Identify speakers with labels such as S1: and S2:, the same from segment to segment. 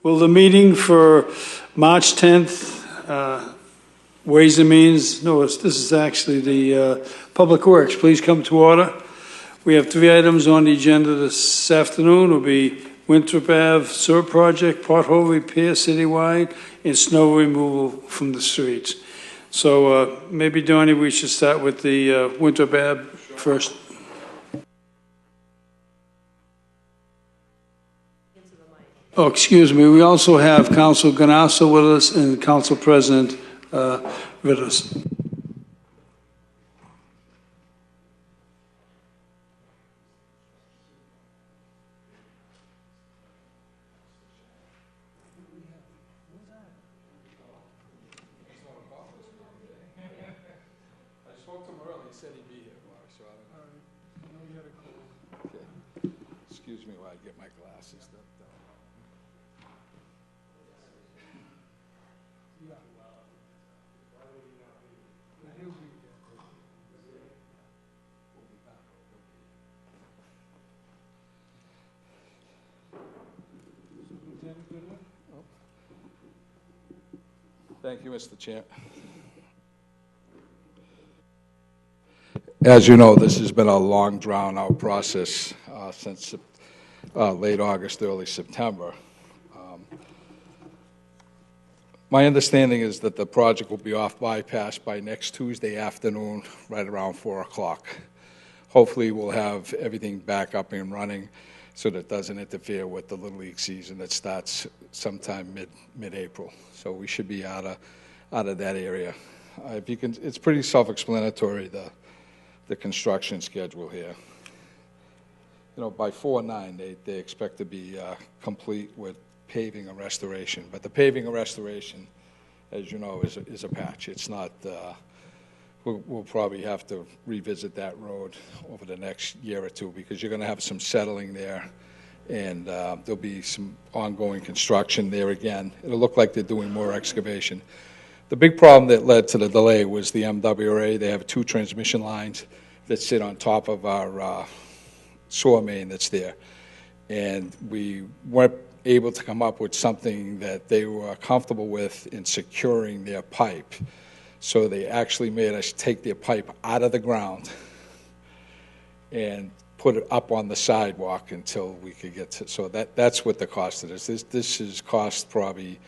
S1: Will the meeting for March 10th, Ways and Means, no, this is actually the Public Works, please come to order. We have 3 items on the agenda this afternoon. Will be Winthrop Ave sewer project, pothole repair citywide, and snow removal from the streets. So maybe, Donnie, we should start with the Winthrop Ave first. Oh, excuse me. We also have Council Ganasso with us and Council President Ritters.
S2: Excuse me while I get my glasses. Thank you, Mr. Chair. As you know, this has been a long, drawn-out process since late August, early September. My understanding is that the project will be off bypass by next Tuesday afternoon, right around 4 o'clock. Hopefully, we'll have everything back up and running so that it doesn't interfere with the Little League season that starts sometime mid-April. So we should be out of that area. If you can, it's pretty self-explanatory, the construction schedule here. You know, by 4/9, they expect to be complete with paving and restoration. But the paving and restoration, as you know, is a patch. It's not. We'll probably have to revisit that road over the next year or two because you're going to have some settling there, and there'll be some ongoing construction there again. It'll look like they're doing more excavation. The big problem that led to the delay was the MWRA. They have 2 transmission lines that sit on top of our sewer main that's there, and we weren't able to come up with something that they were comfortable with in securing their pipe. So they actually made us take their pipe out of the ground and put it up on the sidewalk until we could get to. So that's what the cost of this. This is cost probably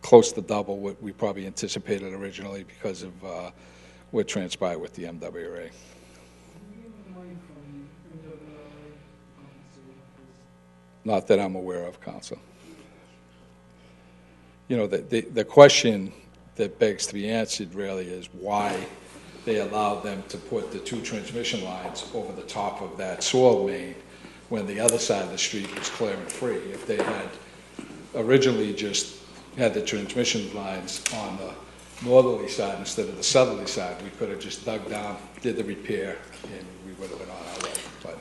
S2: close to double what we probably anticipated originally because of what transpired with the MWRA. Not that I'm aware of, Council. You know, the question that begs to be answered really is why they allowed them to put the 2 transmission lines over the top of that soil main when the other side of the street was clear and free. If they had originally just had the transmission lines on the northerly side instead of the southerly side, we could have just dug down, did the repair, and we would have been on our way. But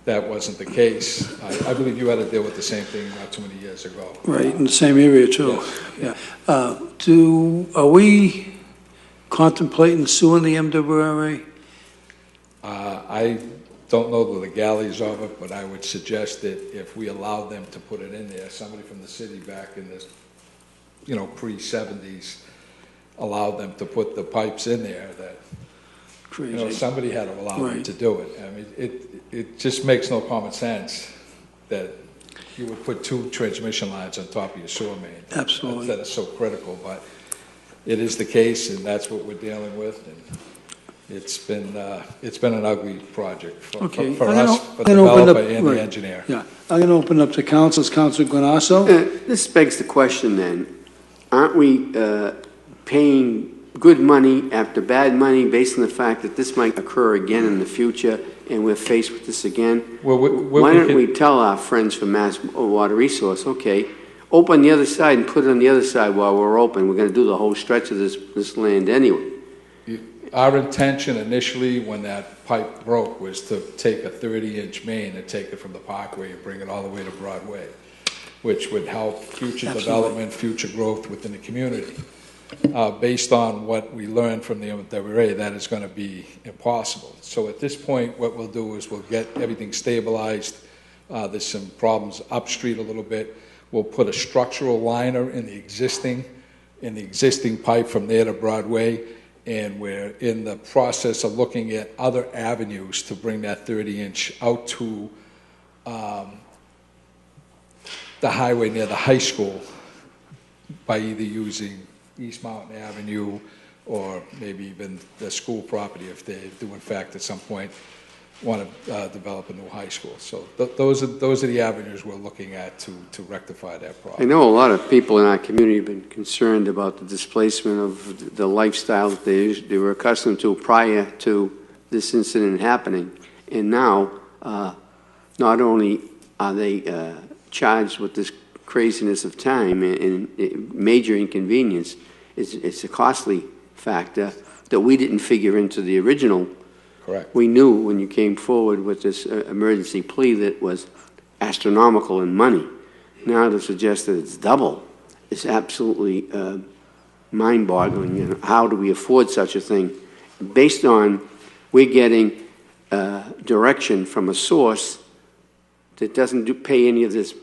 S2: that wasn't the case. I believe you had to deal with the same thing not too many years ago.
S1: Right, in the same area too.
S2: Yes.
S1: Yeah. Are we contemplating suing the MWRA?
S2: I don't know the legalities of it, but I would suggest that if we allowed them to put it in there, somebody from the city back in the, you know, pre-70s allowed them to put the pipes in there that,
S1: Crazy.
S2: you know, somebody had to allow them
S1: Right.
S2: to do it. I mean, it just makes no common sense that you would put 2 transmission lines on top of your sewer main.
S1: Absolutely.
S2: That is so critical, but it is the case, and that's what we're dealing with. And it's been an ugly project for us, for the developer and the engineer.
S1: Yeah, I'm going to open up to Council Guanasso.
S3: This begs the question then, aren't we paying good money after bad money based on the fact that this might occur again in the future and we're faced with this again?
S2: Well,
S3: why don't we tell our friends from Mass Water Resource, okay, open the other side and put it on the other side while we're open. We're going to do the whole stretch of this land anyway.
S2: Our intention initially when that pipe broke was to take a 30-inch main and take it from the Parkway and bring it all the way to Broadway, which would help future development, future growth within the community. Based on what we learned from the MWRA, that is going to be impossible. So at this point, what we'll do is we'll get everything stabilized. There's some problems up street a little bit. We'll put a structural liner in the existing pipe from there to Broadway, and we're in the process of looking at other avenues to bring that 30-inch out to the highway near the high school by either using East Mountain Avenue or maybe even the school property if they do in fact at some point want to develop a new high school. So those are the avenues we're looking at to rectify that problem.
S3: I know a lot of people in our community have been concerned about the displacement of the lifestyle that they were accustomed to prior to this incident happening. And now, not only are they charged with this craziness of time and major inconvenience, it's a costly factor that we didn't figure into the original.
S2: Correct.
S3: We knew when you came forward with this emergency plea that was astronomical in money. Now to suggest that it's double is absolutely mind-boggling. You know, how do we afford such a thing? Based on we're getting direction from a source that doesn't pay any of this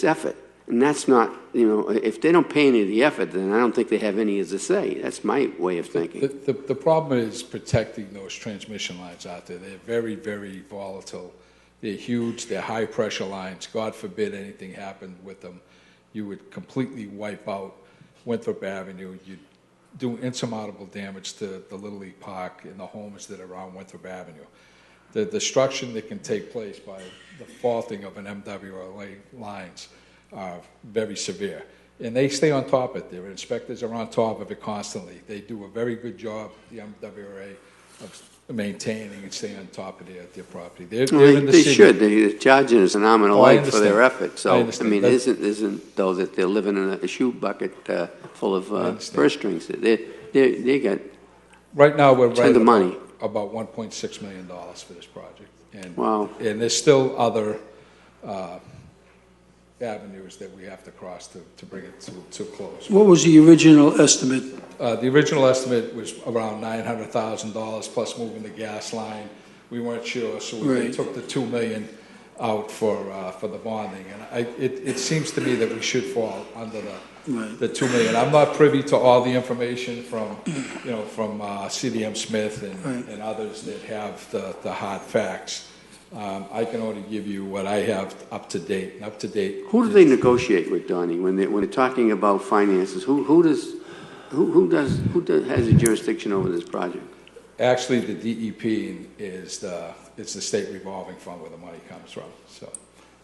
S3: effort. And that's not, you know, if they don't pay any of the effort, then I don't think they have any as to say. That's my way of thinking.
S2: The problem is protecting those transmission lines out there. They're very, very volatile. They're huge. They're high-pressure lines. God forbid anything happened with them. You would completely wipe out Winthrop Avenue. You'd do insurmountable damage to the Little League Park and the homes that are on Winthrop Avenue. The destruction that can take place by the faulting of an MWLA lines are very severe. And they stay on top of it. Their inspectors are on top of it constantly. They do a very good job, the MWRA, of maintaining and staying on top of their property. They're in the
S3: They
S2: city.
S3: should. They're charging us an arm and a leg for their
S2: understand.
S3: effort. So, I mean, it isn't though that they're living in a shoe bucket full of purse strings. They got
S2: Right now, we're
S3: ton of money.
S2: about $1.6 million for this project. And,
S3: Wow.
S2: And there's still other avenues that we have to cross to bring it to close.
S1: What was the original estimate?
S2: The original estimate was around $900,000 plus moving the gas line. We weren't sure, so we
S1: Right.
S2: took the $2 million out for the bonding. And it seems to me that we should fall under the $2 million. I'm not privy to all the information from CDM Smith and others that have the hard facts. I can only give you what I have up to date.
S3: Who do they negotiate with, Donnie, when they're talking about finances? Who has a jurisdiction over this project?
S2: Actually, the DEP is it's the state revolving fund where the money comes from. So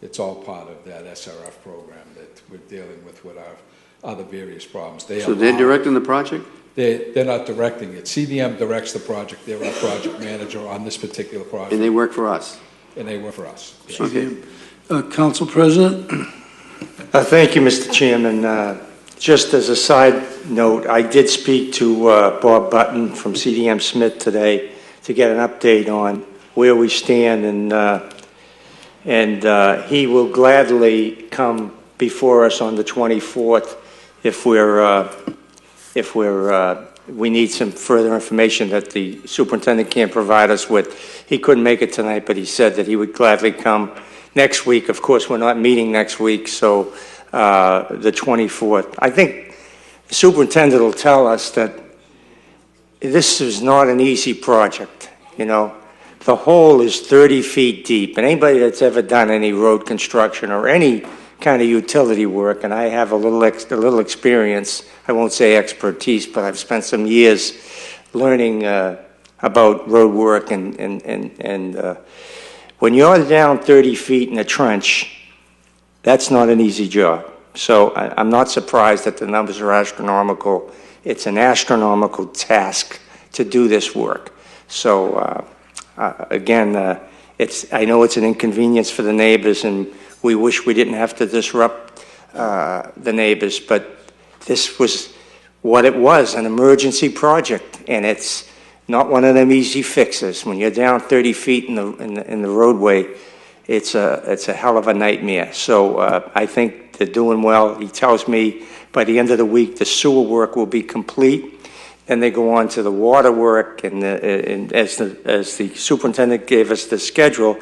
S2: it's all part of that SRF program that we're dealing with our other various problems.
S3: So they're directing the project?
S2: They're not directing it. CDM directs the project. They're our project manager on this particular project.
S3: And they work for us?
S2: And they work for us. Yes.
S3: Okay.
S1: Council President?
S4: Thank you, Mr. Chairman. Just as a side note, I did speak to Bob Button from CDM Smith today to get an update on where we stand, and he will gladly come before us on the 24th if we need some further information that the superintendent can't provide us with. He couldn't make it tonight, but he said that he would gladly come next week. Of course, we're not meeting next week, so the 24th. I think the superintendent will tell us that this is not an easy project, you know. The hole is 30 feet deep, and anybody that's ever done any road construction or any kind of utility work, and I have a little experience, I won't say expertise, but I've spent some years learning about road work, and when you're down 30 feet in a trench, that's not an easy job. So I'm not surprised that the numbers are astronomical. It's an astronomical task to do this work. So again, I know it's an inconvenience for the neighbors, and we wish we didn't have to disrupt the neighbors, but this was what it was, an emergency project, and it's not one of them easy fixes. When you're down 30 feet in the roadway, it's a hell of a nightmare. So I think they're doing well. He tells me by the end of the week the sewer work will be complete. Then they go on to the water work, and as the superintendent gave us the schedule,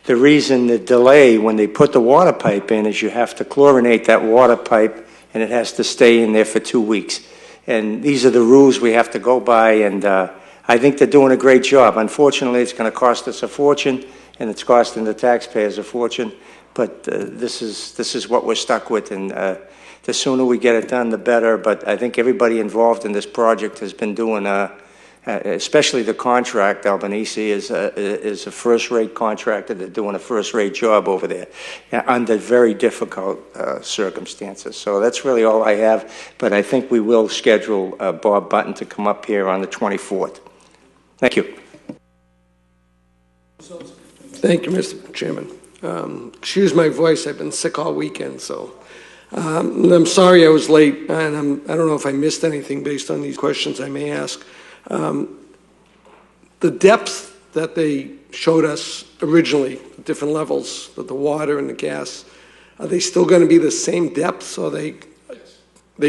S4: The reason the delay when they put the water pipe in is you have to chlorinate that water pipe, and it has to stay in there for 2 weeks. And these are the rules we have to go by, and I think they're doing a great job. Unfortunately, it's going to cost us a fortune, and it's costing the taxpayers a fortune, but this is what we're stuck with, and the sooner we get it done, the better. But I think everybody involved in this project has been doing, especially the contract. Albanese is a first-rate contractor. They're doing a first-rate job over there under very difficult circumstances. So that's really all I have. But I think we will schedule Bob Button to come up here on the 24th. Thank you.
S5: Thank you, Mr. Chairman. Excuse my voice. I've been sick all weekend, so I'm sorry I was late, and I don't know if I missed anything based on these questions I may ask. The depth that they showed us originally, the different levels, the water and the gas, are they still going to be the same depth, so they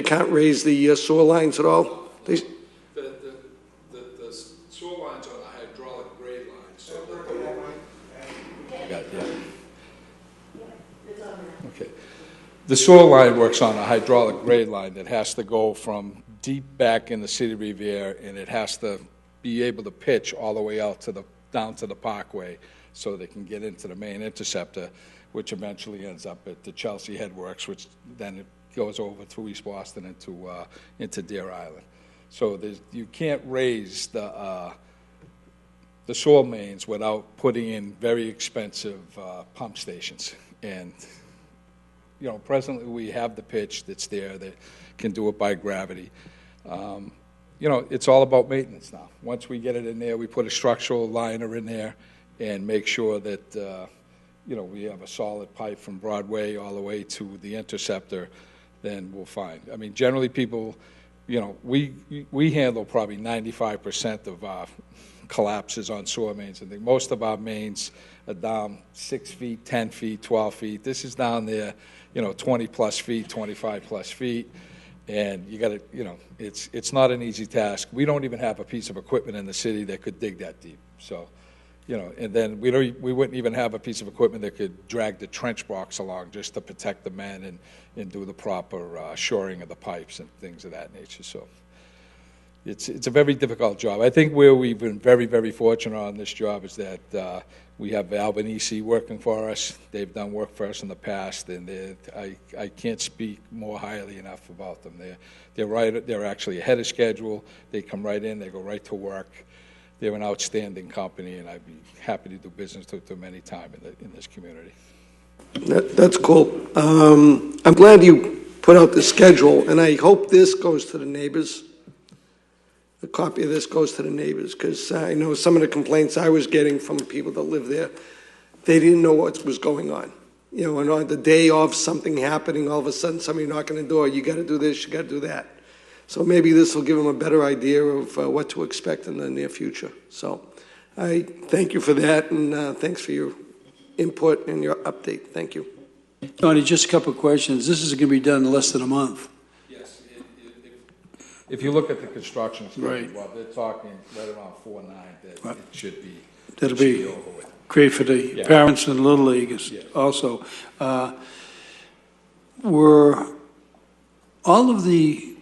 S5: can't raise the sewer lines at all?
S2: The sewer lines are the hydraulic grade lines, so okay. The sewer line works on a hydraulic grade line that has to go from deep back in the city of Revere, and it has to be able to pitch all the way out to down to the Parkway, so they can get into the main interceptor, which eventually ends up at the Chelsea Headworks, which then it goes over through East Boston into Deer Island. So you can't raise the sewer mains without putting in very expensive pump stations. And you know, presently we have the pitch that's there that can do it by gravity. You know, it's all about maintenance now. Once we get it in there, we put a structural liner in there and make sure that, you know, we have a solid pipe from Broadway all the way to the interceptor, then we'll find. I mean, generally people, you know, we handle probably 95% of our collapses on sewer mains. I think most of our mains are down 6 feet, 10 feet, 12 feet. This is down there, you know, 20 plus feet, 25 plus feet. And you got to, you know, it's not an easy task. We don't even have a piece of equipment in the city that could dig that deep. So, you know, and then we wouldn't even have a piece of equipment that could drag the trench box along just to protect the men and do the proper shoring of the pipes and things of that nature. So it's a very difficult job. I think where we've been very, very fortunate on this job is that we have Albanese working for us. They've done work for us in the past, and I can't speak more highly enough about them. They're actually ahead of schedule. They come right in, they go right to work. They're an outstanding company, and I'd be happy to do business with them any time in this community.
S5: That's cool. I'm glad you put out the schedule, and I hope this goes to the neighbors. A copy of this goes to the neighbors, because I know some of the complaints I was getting from people that live there, they didn't know what was going on. You know, and on the day of something happening, all of a sudden somebody knocking on the door, you got to do this, you got to do that. So maybe this will give them a better idea of what to expect in the near future. So I thank you for that, and thanks for your input and your update. Thank you.
S1: Tony, just a couple of questions. This is going to be done in less than a month.
S2: Yes. If you look at the construction schedule,
S1: Right.
S2: Bob, they're talking right around 4/9 that
S1: Right.
S2: it should be.
S1: That'll
S2: it should
S1: be
S2: over with.
S1: great for the
S2: Yeah.
S1: parents and Little League also. Were all of the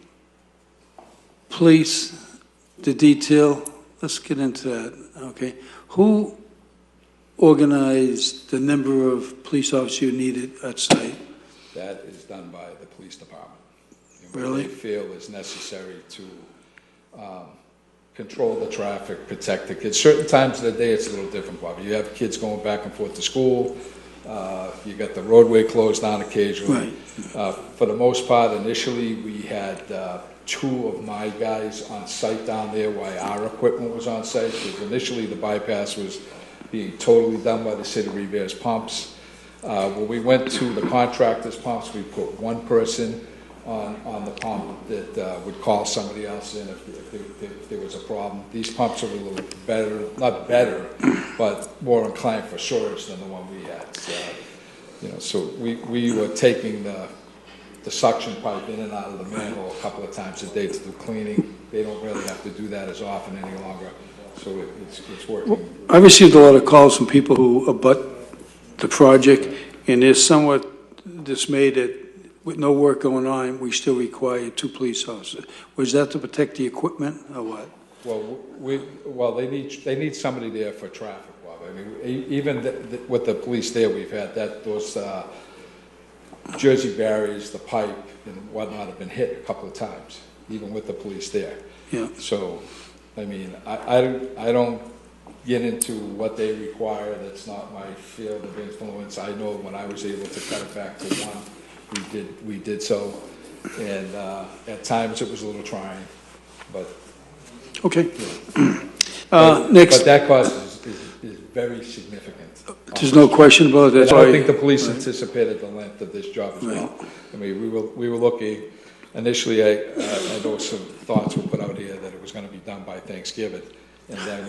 S1: police, the detail, let's get into that, okay? Who organized the number of police officers you needed at site?
S2: That is done by the police department. And what
S1: Really?
S2: they feel is necessary to control the traffic, protect the kids. Certain times of the day, it's a little different, Bob. You have kids going back and forth to school. You got the roadway closed down occasionally.
S1: Right.
S2: For the most part, initially, we had 2 of my guys on site down there while our equipment was on site, because initially the bypass was being totally done by the city of Revere's pumps. When we went to the contractor's pumps, we put 1 person on the pump that would call somebody else in if there was a problem. These pumps are a little better, not better, but more inclined for storage than the one we had. You know, so we were taking the suction pipe in and out of the manhole a couple of times a day to do cleaning. They don't really have to do that as often any longer, so it's working.
S1: I received a lot of calls from people who abut the project, and they're somewhat dismayed that with no work going on, we still require 2 police officers. Was that to protect the equipment, or what?
S2: Well, they need somebody there for traffic, Bob. I mean, even with the police there, we've had those Jersey barriers, the pipe and whatnot have been hit a couple of times, even with the police there.
S1: Yeah.
S2: So, I mean, I don't get into what they require. That's not my field of influence. I know when I was able to cut it back to 1, we did so, and at times it was a little trying, but.
S1: Okay.
S2: Next. But that cost is very significant.
S1: There's no question about that.
S2: I don't think the police anticipated the length of this job as well. I mean, we were looking, initially, I know some thoughts were put out here that it was going to be done by Thanksgiving. And then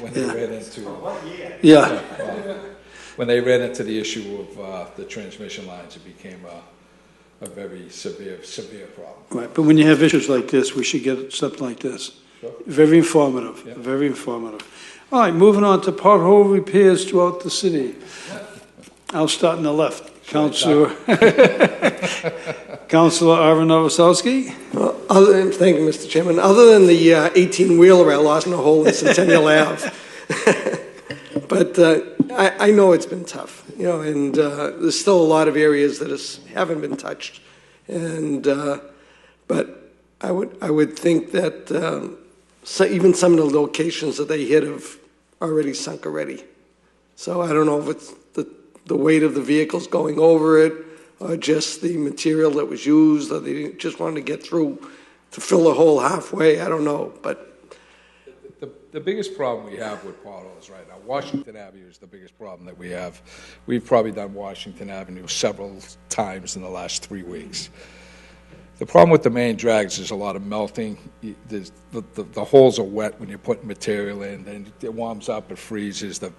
S2: when they ran into... when they ran into the issue of the transmission lines, it became a very severe problem.
S1: Right, but when you have issues like this, we should get something like this.
S2: Sure.
S1: Very informative, very informative. All right, moving on to pothole repairs throughout the city. I'll start on the left. Councilor Aaron Novoselsky.
S5: Well, thank you, Mr. Chairman. Other than the 18-wheeler I lost in a hole in Centennial Ave, but I know it's been tough, and there's still a lot of areas that haven't been touched, and but I would think that even some of the locations that they hit have already sunk already. So I don't know if it's the weight of the vehicles going over it, or just the material that was used, or they just wanted to get through to fill the hole halfway. I don't know, but
S2: the biggest problem we have with potholes right now, Washington Avenue is the biggest problem that we have. We've probably done Washington Avenue several times in the last 3 weeks. The problem with the main drags is a lot of melting. The holes are wet when you put material in, then it warms up, it freezes, the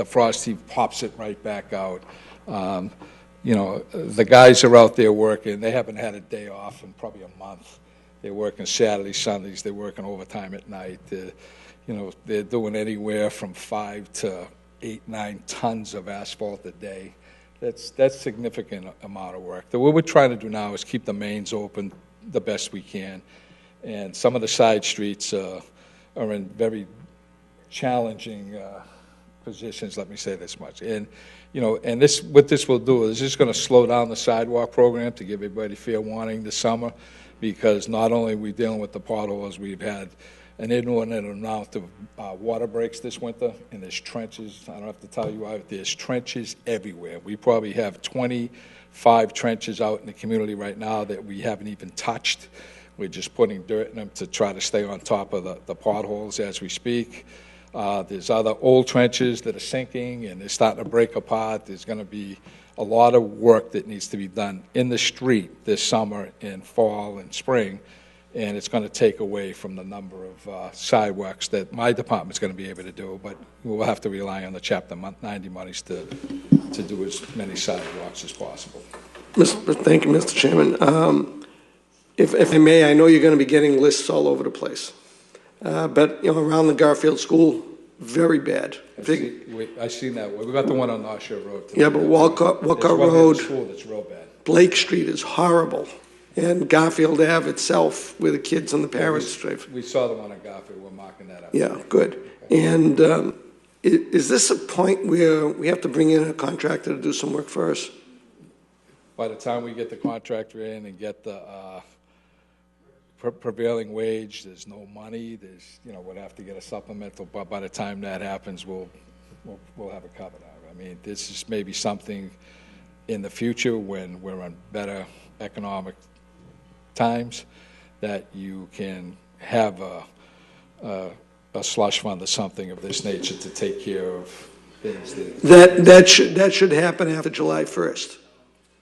S2: frost heave pops it right back out. The guys are out there working. They haven't had a day off in probably a month. They're working Saturdays, Sundays. They're working overtime at night. They're doing anywhere from 5 to 8, 9 tons of asphalt a day. That's significant amount of work. What we're trying to do now is keep the mains open the best we can, and some of the side streets are in very challenging positions. Let me say this much, and what this will do is it's going to slow down the sidewalk program to give everybody fair warning this summer, because not only are we dealing with the potholes, we've had an inordinate amount of water breaks this winter, and there's trenches. I don't have to tell you, there's trenches everywhere. We probably have 25 trenches out in the community right now that we haven't even touched. We're just putting dirt in them to try to stay on top of the potholes as we speak. There's other old trenches that are sinking, and they're starting to break apart. There's going to be a lot of work that needs to be done in the street this summer and fall and spring, and it's going to take away from the number of sidewalks that my department's going to be able to do, but we'll have to rely on the Chapter 90 monies to do as many sidewalks as possible.
S5: Thank you, Mr. Chairman. If I may, I know you're going to be getting lists all over the place, but around the Garfield School, very bad.
S2: I've seen that. We got the one on North Shore Road today.
S5: Yeah, but Walcott
S2: There's
S5: Road,
S2: school that's real bad.
S5: Blake Street is horrible, and Garfield Ave itself, where the kids and the parents drive.
S2: We saw the one on Garfield. We're marking that up.
S5: Yeah, good. And is this a point where we have to bring in a contractor to do some work for us?
S2: By the time we get the contractor in and get the prevailing wage, there's no money. We'll have to get a supplemental. But by the time that happens, we'll have it covered. I mean, this is maybe something in the future when we're on better economic times that you can have a slush fund or something of this nature to take care of things
S5: That should happen after July 1st.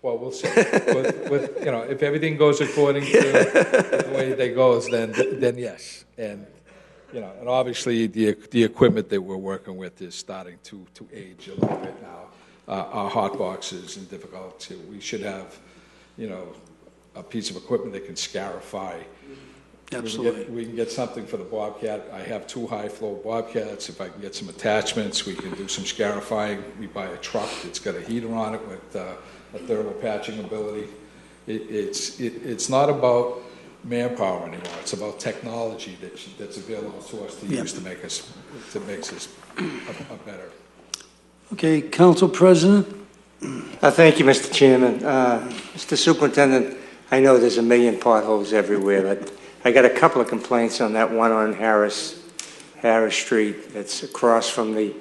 S2: Well, we'll see. If everything goes according to the way they goes, then yes. And and obviously the equipment that we're working with is starting to age a little bit now. Our hot boxes and difficult. We should have, a piece of equipment that can scarify
S1: Absolutely.
S2: We can get something for the Bobcat. I have 2 high-flow Bobcats. If I can get some attachments, we can do some scarifying. We buy a truck that's got a heater on it with a thermal patching ability. It's not about manpower anymore. It's about technology that's available to us to use to make us a better.
S1: Okay, Council President?
S4: Thank you, Mr. Chairman. Mr. Superintendent, I know there's a million potholes everywhere, but I got a couple of complaints on that one on Harris Street. That's across from the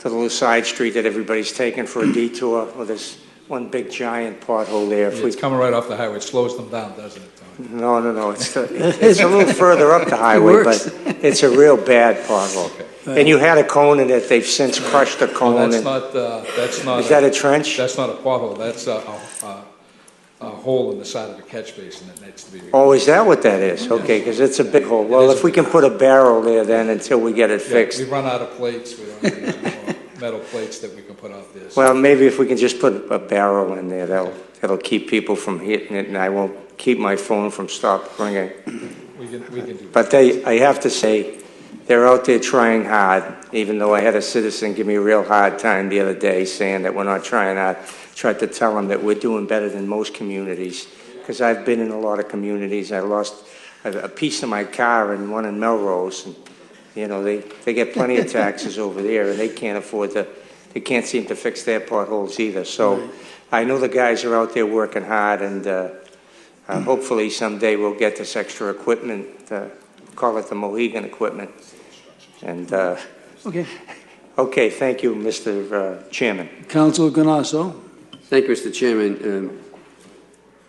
S4: little side street that everybody's taking for a detour. Well, there's one big giant pothole there.
S2: It's coming right off the highway. It slows them down, doesn't it, Tony?
S4: No. It's a little further up the highway, but it's a real bad pothole. Okay. And you had a cone in it. They've since crushed the cone.
S2: No, that's not.
S4: Is that a trench?
S2: That's not a pothole. That's a hole in the side of a catch basin that needs to be.
S4: Oh, is that what that is? Okay, because it's a big hole. Well, if we can put a barrel there then until we get it fixed.
S2: We run out of plates. We don't have any more metal plates that we can put out there.
S4: Well, maybe if we can just put a barrel in there, that'll keep people from hitting it, and I won't keep my phone from stop ringing.
S2: We can do that.
S4: But I have to say, they're out there trying hard, even though I had a citizen give me a real hard time the other day saying that we're not trying hard. Tried to tell them that we're doing better than most communities, because I've been in a lot of communities. I lost a piece of my car in one in Melrose, and they get plenty of taxes over there, and they can't seem to fix their potholes either. So I know the guys are out there working hard, and hopefully someday we'll get this extra equipment, call it the Mohegan equipment. And okay, thank you, Mr. Chairman.
S1: Councilor Ganasso?
S3: Thank you, Mr. Chairman.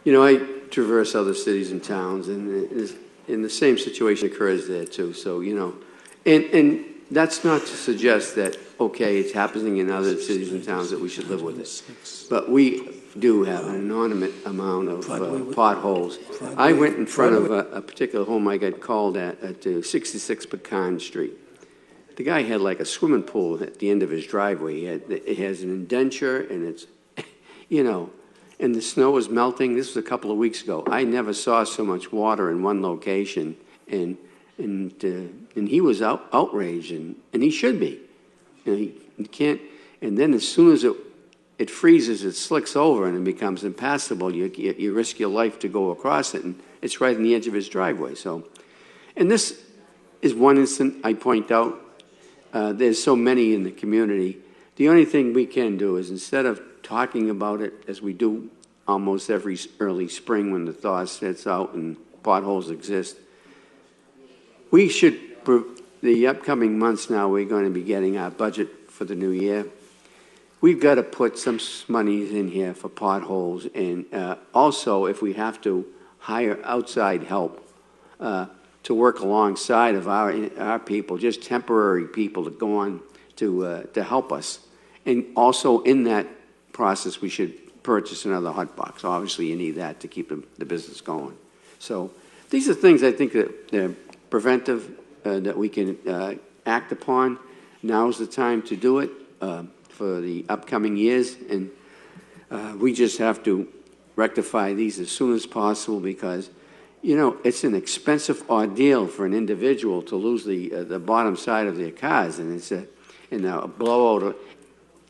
S3: I traverse other cities and towns, and the same situation occurs there too. So, and that's not to suggest that, okay, it's happening in other cities and towns that we should live with it. But we do have an inordinate amount of potholes. I went in front of a particular home I got called at 66 Pecan Street. The guy had like a swimming pool at the end of his driveway. It has an indenture, and it's, and the snow was melting. This was a couple of weeks ago. I never saw so much water in one location, and he was outraged, and he should be. He can't. And then as soon as it freezes, it slicks over, and it becomes impassable. You risk your life to go across it, and it's right on the edge of his driveway. So, and this is one instant I point out. There's so many in the community. The only thing we can do is, instead of talking about it as we do almost every early spring when the thaw sets out and potholes exist, we should, the upcoming months now, we're going to be getting our budget for the new year. We've got to put some money in here for potholes, and also if we have to hire outside help to work alongside of our people, just temporary people to go on to help us. And also in that process, we should purchase another hot box. Obviously, you need that to keep the business going. So these are things I think that they're preventive, that we can act upon. Now's the time to do it for the upcoming years, and we just have to rectify these as soon as possible, because it's an expensive ordeal for an individual to lose the bottom side of their cars, and it's a blowout.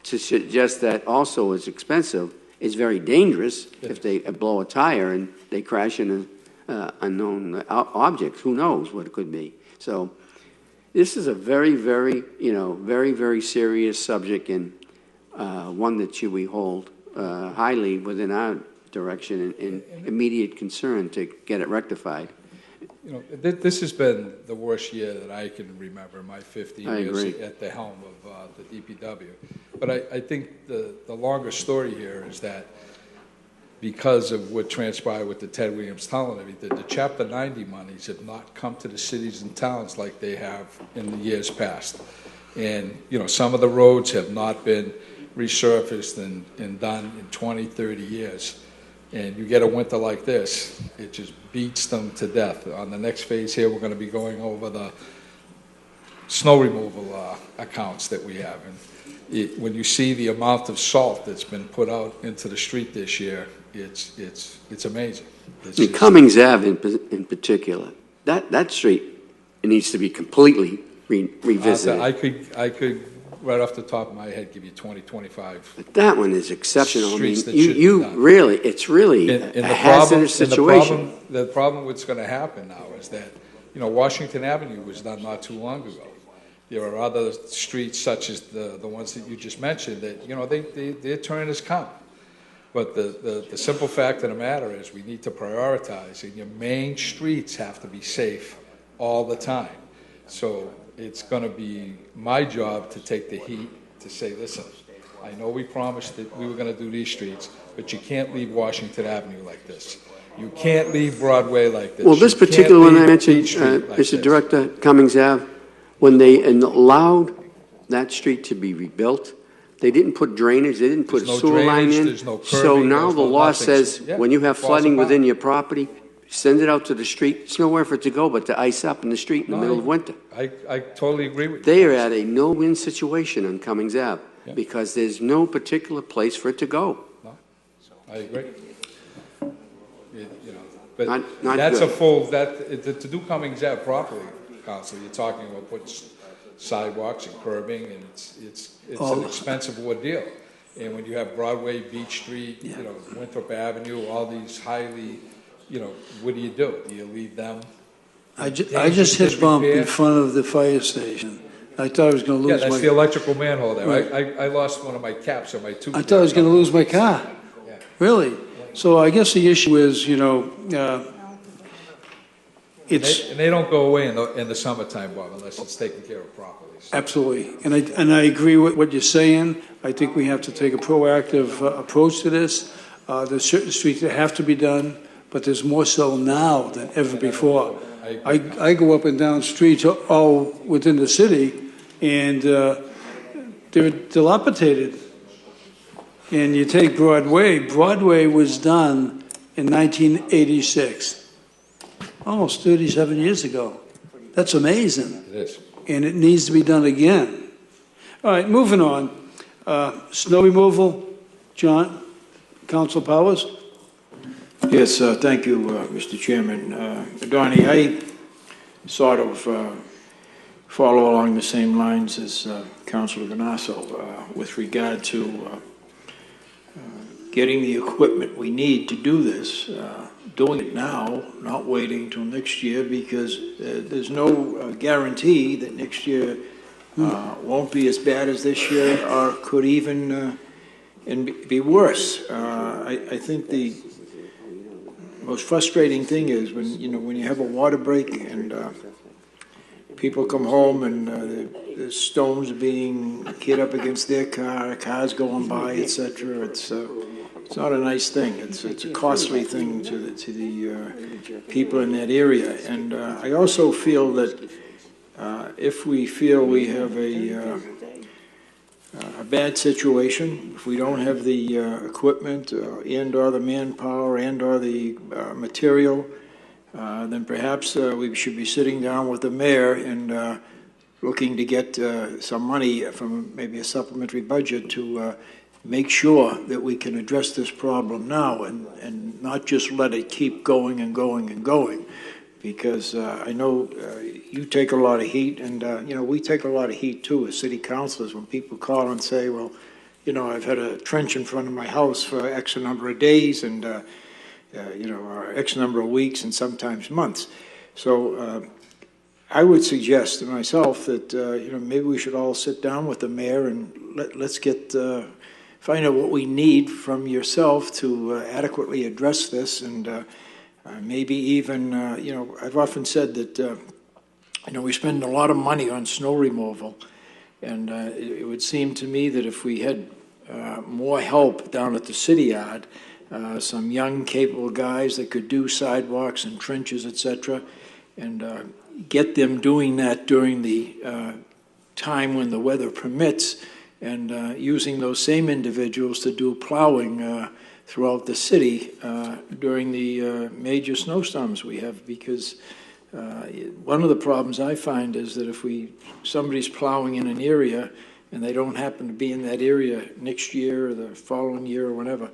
S3: To suggest that also is expensive is very dangerous. If they blow a tire and they crash in an unknown object. Who knows what it could be? So this is a very, very, very, very serious subject, and one that we hold highly within our direction and immediate concern to get it rectified.
S2: This has been the worst year that I can remember in my 15 years at the helm of the DPW. But I think the longer story here is that because of what transpired with the Ted Williams Tunnel and everything, the Chapter 90 monies have not come to the cities and towns like they have in the years past. And, some of the roads have not been resurfaced and done in 20, 30 years. And you get a winter like this, it just beats them to death. On the next phase here, we're going to be going over the snow removal accounts that we have. And when you see the amount of salt that's been put out into the street this year, it's amazing.
S3: Cummings Ave in particular, that street needs to be completely revisited.
S2: I could, right off the top of my head, give you 20, 25.
S3: But that one is exceptional. I mean,
S2: Streets that should be done.
S3: really, it's really a hazardous situation.
S2: The problem what's going to happen now is that, Washington Avenue was done not too long ago. There are other streets such as the ones that you just mentioned that, their turn has come. But the simple fact of the matter is we need to prioritize, and your main streets have to be safe all the time. So it's going to be my job to take the heat to say, listen, I know we promised that we were going to do these streets, but you can't leave Washington Avenue like this. You can't leave Broadway like this.
S3: Well, this
S2: You can't
S3: particular one I
S2: leave
S3: mentioned,
S2: Beach Street like
S3: Mr.
S2: this.
S3: Director, Cummings Ave, when they allowed that street to be rebuilt, they didn't put drainage, they didn't put a
S2: There's no
S3: sewer line
S2: drainage,
S3: in.
S2: there's no
S3: So
S2: curbing,
S3: now
S2: there's
S3: the
S2: no
S3: law
S2: nothing.
S3: says,
S2: Yeah,
S3: when you have
S2: falls
S3: flooding
S2: apart.
S3: within your property, send it out to the street. It's nowhere for it to go but to ice up in the street in the middle of winter.
S2: I totally agree with you.
S3: They are at a no-win situation on Cummings Ave
S2: Yeah.
S3: because there's no particular place for it to go.
S2: I agree. But
S3: Not
S2: that's
S3: good.
S2: a full, to do Cummings Ave properly, Council, you're talking about putting sidewalks and curbing, and it's an expensive ordeal. And when you have Broadway, Beach Street, Winthrop Avenue, all these highly, what do? Do you leave them?
S1: I just hit bump in front of the fire station. I thought I was going to
S2: Yeah,
S1: lose
S2: that's
S1: my.
S2: the electrical manhole there.
S1: Right.
S2: I lost one of my caps on my tooth.
S1: I thought I was going to lose my car.
S2: Yeah.
S1: Really? So I guess the issue is, it's
S2: And they don't go away in the summertime, Bob, unless it's taken care of properly. So-
S1: absolutely, and I agree with what you're saying. I think we have to take a proactive approach to this. There's certain streets that have to be done, but there's more so now than ever before. I go up and down streets all within the city, and they're dilapidated. And you take Broadway. Broadway was done in 1986, almost 37 years ago. That's amazing.
S2: It is.
S1: And it needs to be done again. All right, moving on. Snow removal, John, Council Powers?
S6: Yes, thank you, Mr. Chairman. Donnie, I sort of follow along the same lines as Councilor Ganasso with regard to getting the equipment we need to do this, doing it now, not waiting till next year, because there's no guarantee that next year won't be as bad as this year, or could even and be worse. I think the most frustrating thing is when you have a water break and people come home and the stones are being hit up against their car, cars going by, etc. It's not a nice thing. It's a costly thing to the people in that area. And I also feel that if we feel we have a bad situation, if we don't have the equipment and or the manpower and or the material, then perhaps we should be sitting down with the mayor and looking to get some money from maybe a supplementary budget to make sure that we can address this problem now and not just let it keep going and going and going. Because I know you take a lot of heat, and we take a lot of heat too as city councilors when people call and say, well, I've had a trench in front of my house for X number of days and or X number of weeks and sometimes months. So I would suggest to myself that maybe we should all sit down with the mayor and let's find out what we need from yourself to adequately address this, and maybe even, I've often said that, we spend a lot of money on snow removal, and it would seem to me that if we had more help down at the city yard, some young, capable guys that could do sidewalks and trenches, etc., and get them doing that during the time when the weather permits, and using those same individuals to do plowing throughout the city during the major snowstorms we have, because one of the problems I find is that if somebody's plowing in an area and they don't happen to be in that area next year or the following year or whenever,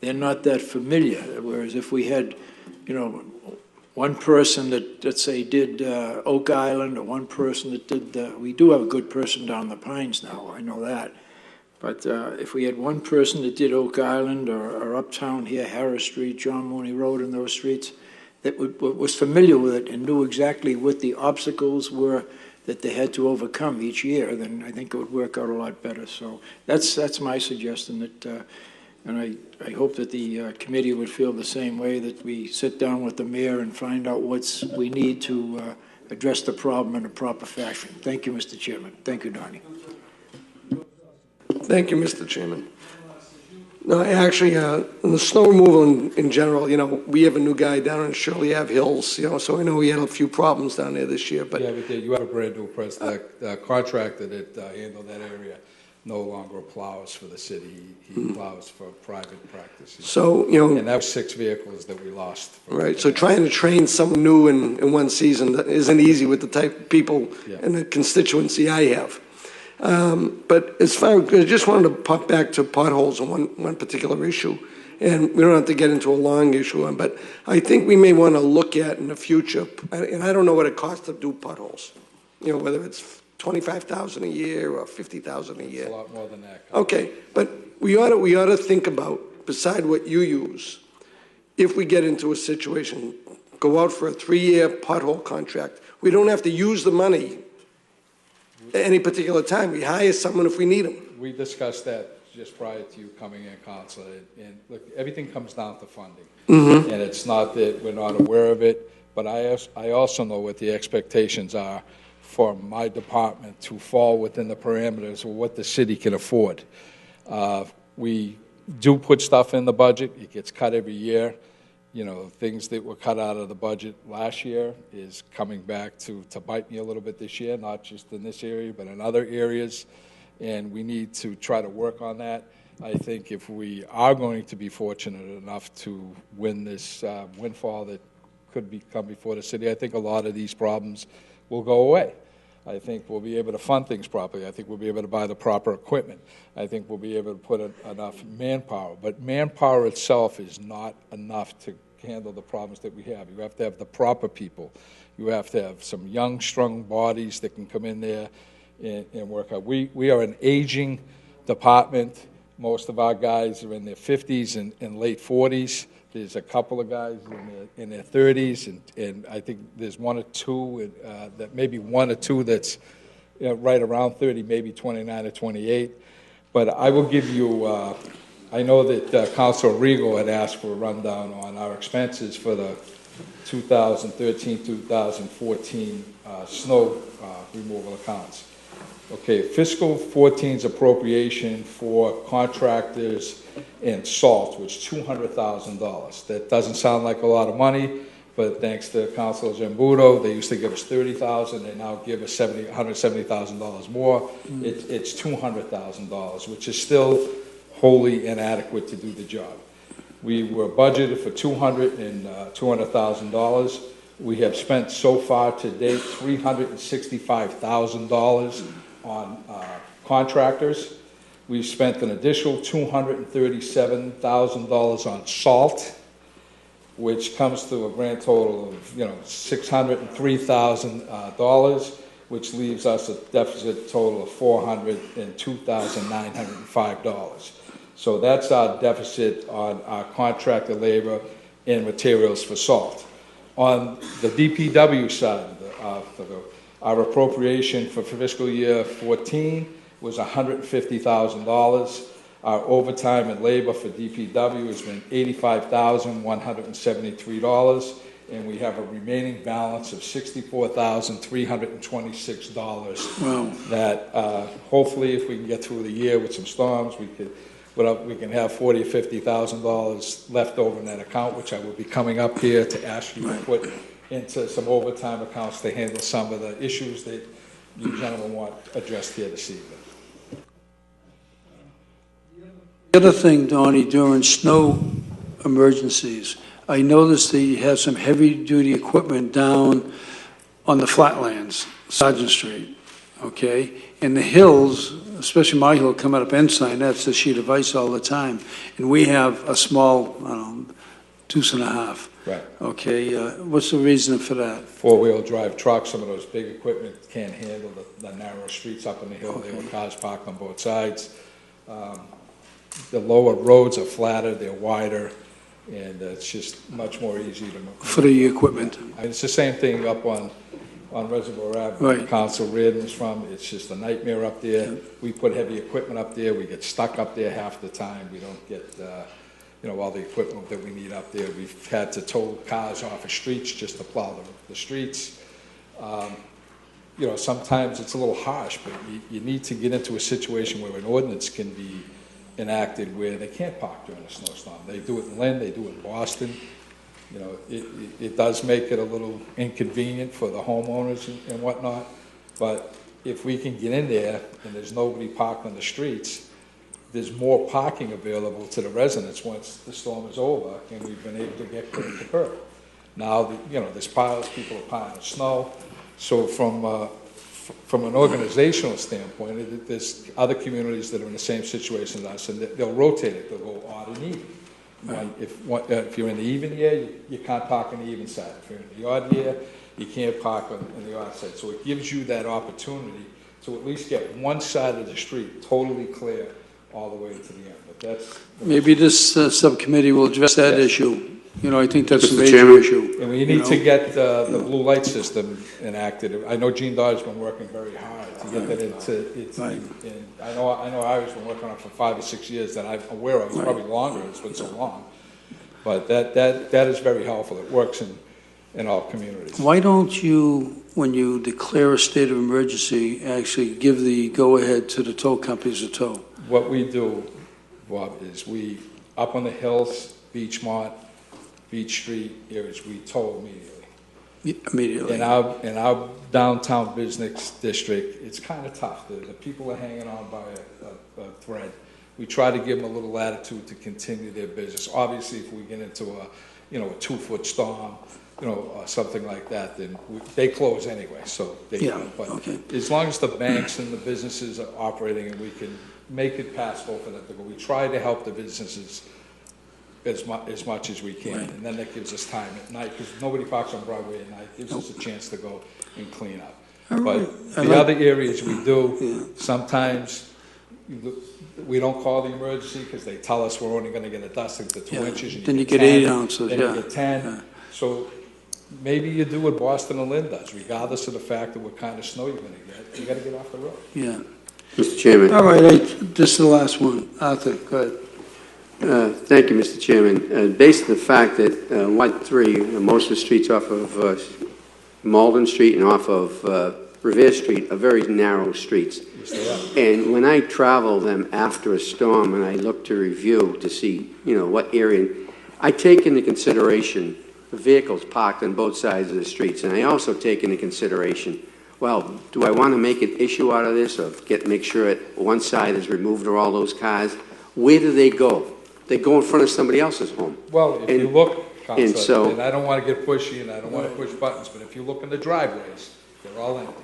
S6: they're not that familiar. Whereas if we had, one person that, let's say, did Oak Island, or one person that did, we do have a good person down the Pines now, I know that. But if we had one person that did Oak Island or uptown here, Harris Street, John Mooney Road, and those streets, that was familiar with it and knew exactly what the obstacles were that they had to overcome each year, then I think it would work out a lot better. So that's my suggestion, that, and I hope that the committee would feel the same way, that we sit down with the mayor and find out what's we need to address the problem in a proper fashion. Thank you, Mr. Chairman. Thank you, Donnie.
S5: Thank you, Mr. Chairman. No, actually, in the snow removal in general, we have a new guy down in Shirley Ave Hills, so I know we had a few problems down there this year, but.
S2: Yeah, but you have a brand new president. The contractor that handled that area no longer plows for the city. He plows for private practice.
S5: So,
S2: And that was 6 vehicles that we lost.
S5: right, so trying to train someone new in one season isn't easy with the type of people and the constituency I have. But as far as, I just wanted to pop back to potholes on one particular issue. And we don't have to get into a long issue, but I think we may want to look at in the future, and I don't know what it costs to do potholes, whether it's $25,000 a year or $50,000 a year.
S2: It's a lot more than that.
S5: Okay, but we ought to think about, beside what you use, if we get into a situation, go out for a 3-year pothole contract. We don't have to use the money at any particular time. We hire someone if we need them.
S2: We discussed that just prior to you coming in, Counselor, and look, everything comes down to funding. And it's not that we're not aware of it, but I also know what the expectations are for my department to fall within the parameters of what the city can afford. We do put stuff in the budget. It gets cut every year. Things that were cut out of the budget last year is coming back to bite me a little bit this year, not just in this area, but in other areas. And we need to try to work on that. I think if we are going to be fortunate enough to win this windfall that could come before the city, I think a lot of these problems will go away. I think we'll be able to fund things properly. I think we'll be able to buy the proper equipment. I think we'll be able to put enough manpower. But manpower itself is not enough to handle the problems that we have. You have to have the proper people. You have to have some young, strong bodies that can come in there and work out. We are an aging department. Most of our guys are in their 50s and late 40s. There's a couple of guys in their 30s, and I think there's one or two, maybe one or two that's right around 30, maybe 29 or 28. But I will give you, I know that Councilor Regal had asked for a rundown on our expenses for the 2013-2014 snow removal accounts. Okay, fiscal 14's appropriation for contractors and salt was $200,000. That doesn't sound like a lot of money, but thanks to Councilor Zambudo, they used to give us $30,000. They now give us $170,000 more. It's $200,000, which is still wholly inadequate to do the job. We were budgeted for $200,000. We have spent so far to date $365,000 on contractors. We've spent an additional $237,000 on salt, which comes to a grand total of $603,000, which leaves us a deficit total of $402,905. So that's our deficit on our contractor labor and materials for salt. On the DPW side, our appropriation for fiscal year 14 was $150,000. Our overtime and labor for DPW has been $85,173, and we have a remaining balance of $64,326.
S1: Wow.
S2: That hopefully, if we can get through the year with some storms, we can have $40,000 or $50,000 left over in that account, which I will be coming up here to ask you to put into some overtime accounts to handle some of the issues that you gentlemen want addressed here this evening.
S1: The other thing, Donnie, during snow emergencies, I noticed that you have some heavy-duty equipment down on the flatlands, Sergeant Street, okay? And the hills, especially my hill coming up Ensign, that's a sheet of ice all the time. And we have a small, deuce and a half.
S2: Right.
S1: Okay, what's the reason for that?
S2: Four-wheel drive trucks, some of those big equipment can't handle the narrow streets up on the hill. There were cars parked on both sides. The lower roads are flatter, they're wider, and it's just much more easy to move.
S1: For the equipment?
S2: It's the same thing up on Reservoir Ave, where
S1: Right.
S2: Council Reardon is from. It's just a nightmare up there. We put heavy equipment up there, we get stuck up there half the time. We don't get, all the equipment that we need up there. We've had to tow cars off of streets just to plow the streets. Sometimes it's a little harsh, but you need to get into a situation where an ordinance can be enacted where they can't park during a snowstorm. They do it in Lynn, they do it in Boston. It does make it a little inconvenient for the homeowners and whatnot, but if we can get in there and there's nobody parked on the streets, there's more parking available to the residents once the storm is over, and we've been able to get curb to curb. Now, there's piles, people are piling snow, so from an organizational standpoint, there's other communities that are in the same situation as us, and they'll rotate it. They'll go odd and even. Right. If you're in the even year, you can't park on the even side. If you're in the odd year, you can't park on the odd side. So it gives you that opportunity to at least get one side of the street totally clear all the way to the end. But that's
S1: Maybe this subcommittee will address that issue. I think that's a
S3: Mr.
S1: major
S3: Chairman?
S1: issue.
S2: And we need to get the blue light system enacted. I know Gene Dodge's been working very hard to get that into its.
S1: Right.
S2: And I know Iri's been working on it for 5 or 6 years that I'm aware of. It's probably longer. It's been so long. But that is very helpful. It works in all communities.
S1: Why don't you, when you declare a state of emergency, actually give the go-ahead to the tow companies to tow?
S2: What we do, Bob, is we up on the hills, Beachmont, Beach Street areas, we tow immediately.
S1: Immediately.
S2: In our downtown business district, it's kind of tough. The people are hanging on by a thread. We try to give them a little latitude to continue their business. Obviously, if we get into a 2-foot storm, something like that, then they close anyway. So they do. But
S1: okay.
S2: as long as the banks and the businesses are operating and we can make it passable for them to go, we try to help the businesses as much as we can, right. And then that gives us time at night, because nobody parks on Broadway at night. Gives us a chance to go and clean up. But the other areas we do, sometimes we don't call the emergency because they tell us we're only going to get a dusting to 2 inches. And
S1: then you get
S2: 10,
S1: 8 ounces,
S2: then you get 10. So maybe you do what Boston and Lynn does, regardless of the fact of what kind of snow you're going to get. You got to get off the road.
S1: Yeah.
S3: Mr. Chairman.
S1: All right, this is the last one. Arthur, go ahead.
S3: Thank you, Mr. Chairman. Based on the fact that White 3, most of the streets off of Malden Street and off of Revere Street are very narrow streets. And when I travel them after a storm and I look to review to see, what area, I take into consideration the vehicles parked on both sides of the streets. And I also take into consideration, well, do I want to make an issue out of this or make sure that one side is removed of all those cars? Where do they go? They go in front of somebody else's home.
S2: Well, if you look, Counselor, and I don't want to get pushy and I don't want to push buttons, but if you look in the driveways, they're all empty.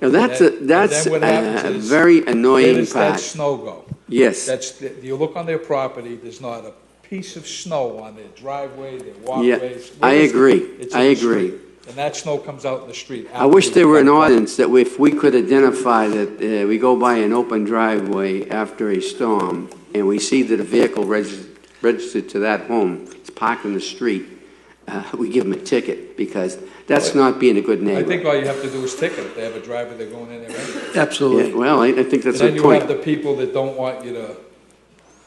S3: Now that's a very annoying
S2: Where does that
S3: part.
S2: snow go?
S3: Yes.
S2: You look on their property, there's not a piece of snow on their driveway, their
S3: Yeah,
S2: walkways.
S3: I agree.
S2: It's
S3: I
S2: in the
S3: agree.
S2: street. And that snow comes out in the street.
S3: I wish there were an ordinance that if we could identify that we go by an open driveway after a storm and we see that a vehicle registered to that home is parked in the street, we give them a ticket, because that's not being a good neighbor.
S2: I think all you have to do is ticket. If they have a driver, they're going in there anyway.
S1: Absolutely.
S3: Yeah, well, I think that's
S2: And
S3: a
S2: then you
S3: point.
S2: have the people that don't want you to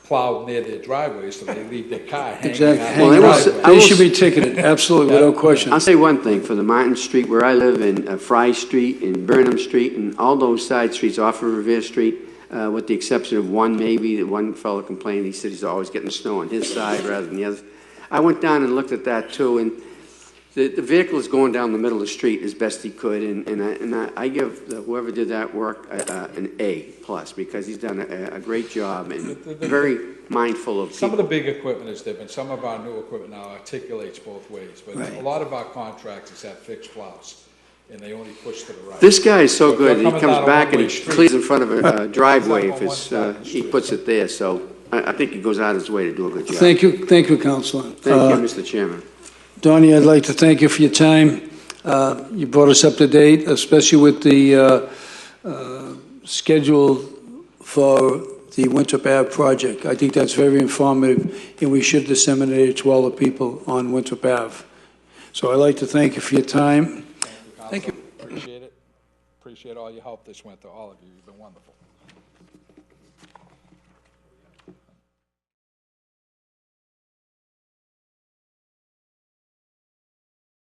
S2: plow near their driveway, so they leave their car hanging
S1: Exactly.
S2: out.
S3: Well,
S1: Hang
S3: I
S1: on.
S3: will-
S1: They should be ticketed, absolutely, without question.
S3: I'll say one thing, for the Martin Street where I live, and Fry Street, and Burnham Street, and all those side streets off of Revere Street, with the exception of one maybe, that one fellow complained, he said he's always getting snow on his side rather than the other. I went down and looked at that too, and the vehicle is going down the middle of the street as best he could, and I give whoever did that work an A+, because he's done a great job and very mindful of people.
S2: Some of the big equipment is different. Some of our new equipment now articulates both ways, but
S1: Right.
S2: a lot of our contractors have fixed plows, and they only push to the right.
S3: This guy is so
S2: So if you're
S3: good, he
S2: coming
S3: comes
S2: down a
S3: back and
S2: one-way
S3: he
S2: street,
S3: clears in front of a driveway
S2: It's
S3: if
S2: like on one side of the
S3: he
S2: street.
S3: puts it there, so I think he goes out of his way to do a good job.
S1: Thank you, Counselor.
S3: Thank you, Mr. Chairman.
S1: Donnie, I'd like to thank you for your time. You brought us up to date, especially with the schedule for the Winthrop Ave project. I think that's very informative, and we should disseminate it to all the people on Winthrop Ave. So I'd like to thank you for your time. Thank you.
S2: Appreciate it. Appreciate all your help this winter, all of you. You've been wonderful.